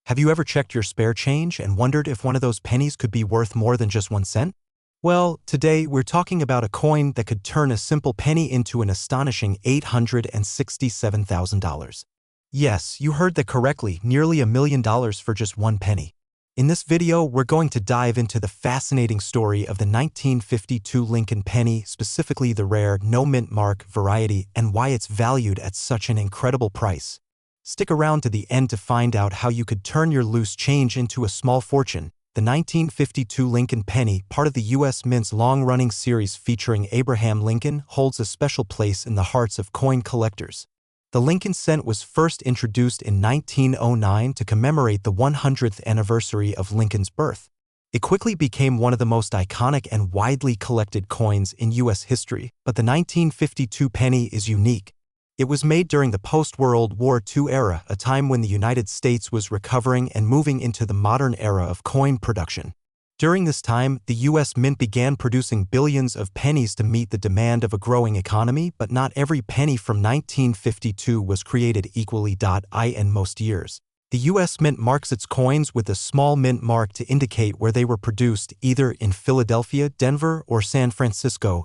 Have you ever checked your spare change and wondered if one of those pennies could be worth more than just 1 cent? Well, today we're talking about a coin that could turn a simple penny into an astonishing $867,000. Yes, you heard that correctly, nearly $1 million for just one penny. In this video, we're going to dive into the fascinating story of the 1952 Lincoln penny, specifically the rare no-mint mark variety, and why it's valued at such an incredible price. Stick around to the end to find out how you could turn your loose change into a small fortune. The 1952 Lincoln penny, part of the U.S. Mint's long-running series featuring Abraham Lincoln, holds a special place in the hearts of coin collectors. The Lincoln cent was first introduced in 1909 to commemorate the 100th anniversary of Lincoln's birth. It quickly became one of the most iconic and widely collected coins in U.S. history, but the 1952 penny is unique. It was made during the post-World War II era, a time when the United States was recovering and moving into the modern era of coin production. During this time, the U.S. Mint began producing billions of pennies to meet the demand of a growing economy, but not every penny from 1952 was created equally. In most years, the U.S. Mint marks its coins with a small mint mark to indicate where they were produced, either in Philadelphia, Denver, or San Francisco.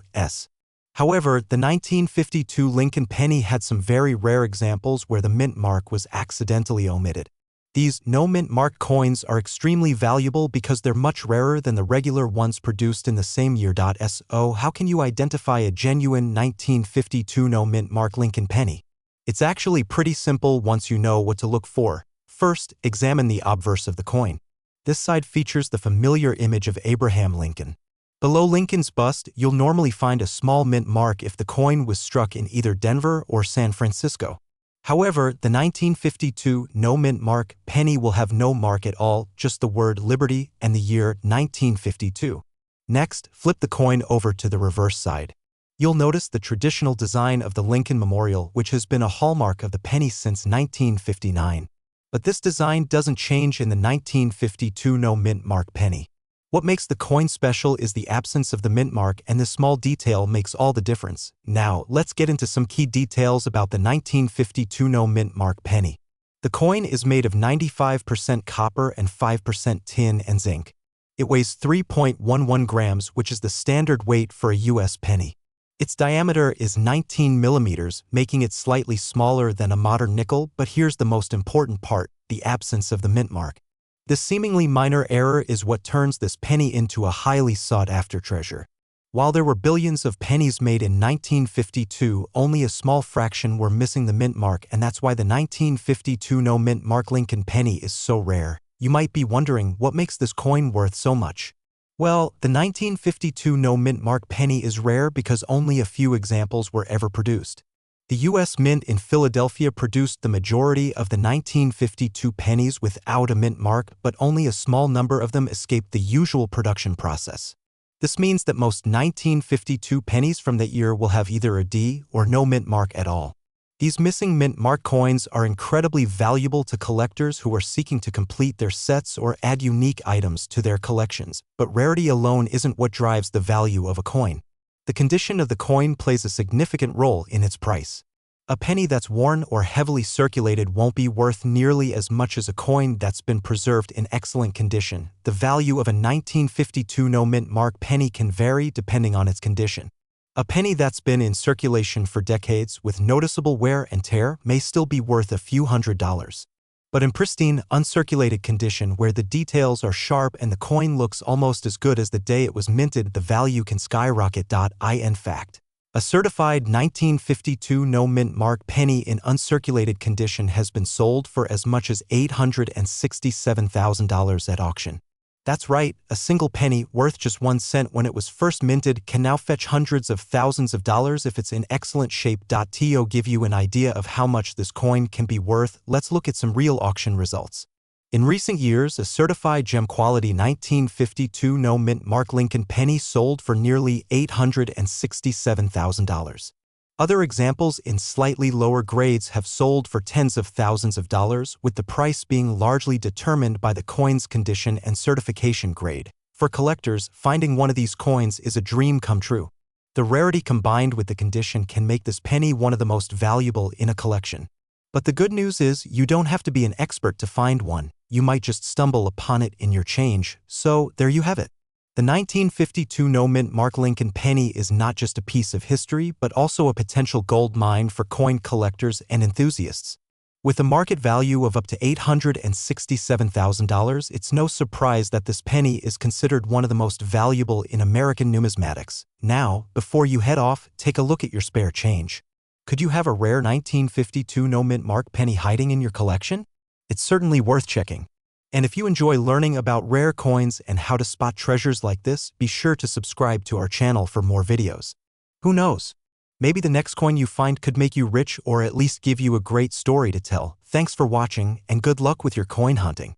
However, the 1952 Lincoln penny had some very rare examples where the mint mark was accidentally omitted. These no-mint mark coins are extremely valuable because they're much rarer than the regular ones produced in the same year. So, how can you identify a genuine 1952 no-mint mark Lincoln penny? It's actually pretty simple once you know what to look for. First, examine the obverse of the coin. This side features the familiar image of Abraham Lincoln. Below Lincoln's bust, you'll normally find a small mint mark if the coin was struck in either Denver or San Francisco. However, the 1952 no-mint mark penny will have no mark at all, just the word Liberty and the year 1952. Next, flip the coin over to the reverse side. You'll notice the traditional design of the Lincoln Memorial, which has been a hallmark of the penny since 1959. But this design doesn't change in the 1952 no-mint mark penny. What makes the coin special is the absence of the mint mark, and this small detail makes all the difference. Now, let's get into some key details about the 1952 no-mint mark penny. The coin is made of 95% copper and 5% tin and zinc. It weighs 3.11 grams, which is the standard weight for a U.S. penny. Its diameter is 19 millimeters, making it slightly smaller than a modern nickel, but here's the most important part: the absence of the mint mark. This seemingly minor error is what turns this penny into a highly sought-after treasure. While there were billions of pennies made in 1952, only a small fraction were missing the mint mark, and that's why the 1952 no-mint mark Lincoln penny is so rare. You might be wondering, what makes this coin worth so much? Well, the 1952 no-mint mark penny is rare because only a few examples were ever produced. The U.S. Mint in Philadelphia produced the majority of the 1952 pennies without a mint mark, but only a small number of them escaped the usual production process. This means that most 1952 pennies from that year will have either a D or no mint mark at all. These missing mint mark coins are incredibly valuable to collectors who are seeking to complete their sets or add unique items to their collections, but rarity alone isn't what drives the value of a coin. The condition of the coin plays a significant role in its price. A penny that's worn or heavily circulated won't be worth nearly as much as a coin that's been preserved in excellent condition. The value of a 1952 no-mint mark penny can vary depending on its condition. A penny that's been in circulation for decades with noticeable wear and tear may still be worth a few $100s. But in pristine, uncirculated condition where the details are sharp and the coin looks almost as good as the day it was minted, the value can skyrocket. In fact, a certified 1952 no-mint mark penny in uncirculated condition has been sold for as much as $867,000 at auction. That's right, a single penny, worth just 1 cent when it was first minted, can now fetch hundreds of thousands of dollars if it's in excellent shape. To give you an idea of how much this coin can be worth, let's look at some real auction results. In recent years, a certified gem quality 1952 no-mint mark Lincoln penny sold for nearly $867,000. Other examples in slightly lower grades have sold for tens of thousands of dollars, with the price being largely determined by the coin's condition and certification grade. For collectors, finding one of these coins is a dream come true. The rarity combined with the condition can make this penny one of the most valuable in a collection. But the good news is, you don't have to be an expert to find one. you might just stumble upon it in your change, so there you have it. The 1952 no-mint mark Lincoln penny is not just a piece of history but also a potential gold mine for coin collectors and enthusiasts. With a market value of up to $867,000, it's no surprise that this penny is considered one of the most valuable in American numismatics. Now, before you head off, take a look at your spare change. Could you have a rare 1952 no-mint mark penny hiding in your collection? It's certainly worth checking. And if you enjoy learning about rare coins and how to spot treasures like this, be sure to subscribe to our channel for more videos. Who knows? Maybe the next coin you find could make you rich or at least give you a great story to tell. Thanks for watching and good luck with your coin hunting.